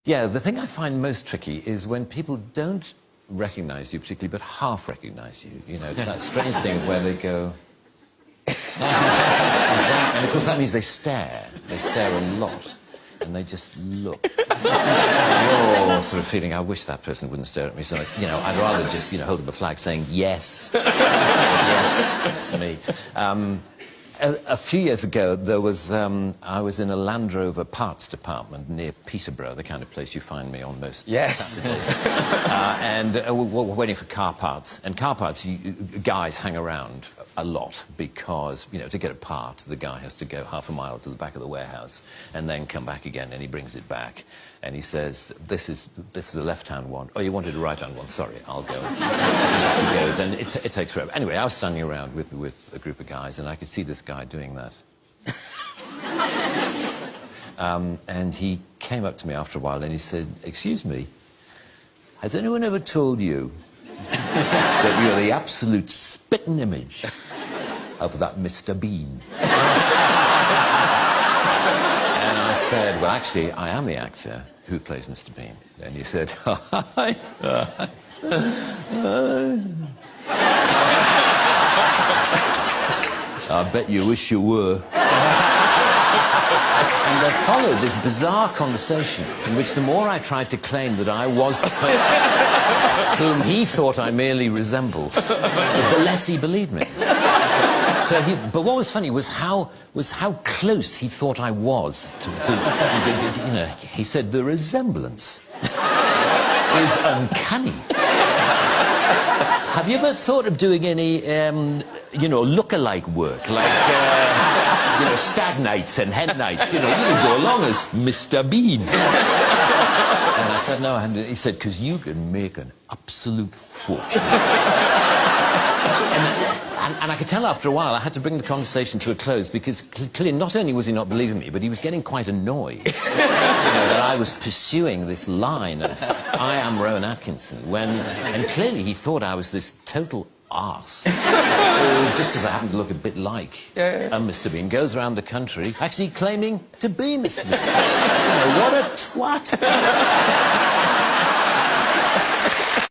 Yeah, the thing I find most tricky is when people don't recognise you particularly, but half recognise you. You know, it's that strange thing where they go... And of course that means they stare. They stare a lot. And they just look. You're sort of feeling, I wish that person wouldn't stare at me. So, I'd rather just, hold up a flag saying, yes. Yes, it's me. A few years ago, there was, I was in a Land Rover parts department near Peterborough, the kind of place you find me on most Saturdays. And we're waiting for car parts. And car parts, guys hang around a lot because, to get a part, the guy has to go half a mile to the back of the warehouse and then come back again, and he brings it back. And he says, this is a left-hand one. Oh, you wanted a right-hand one? Sorry, I'll go. He goes, and it takes forever. Anyway, I was standing around with a group of guys, and I could see this guy doing that. And he came up to me after a while, and he said, excuse me, has anyone ever told you that you're the absolute spitting image of that Mr. Bean? And I said, well, actually, I am the actor who plays Mr. Bean. And he said, I bet you wish you were. And there followed this bizarre conversation in which the more I tried to claim that I was the person whom he thought I merely resembled, the less he believed me. But what was funny was how close he thought I was to he said, the resemblance is uncanny. Have you ever thought of doing any, look-alike work, like, stag nights and hen nights? You could go along as Mr. Bean. And I said, no, I haven't. He said, because you can make an absolute fortune. And I could tell after a while I had to bring the conversation to a close because clearly not only was he not believing me, but he was getting quite annoyed that I was pursuing this line of I am Rowan Atkinson and clearly he thought I was this total arse. Just because I happened to look a bit like Mr. Bean, goes around the country actually claiming to be Mr. Bean. What a twat.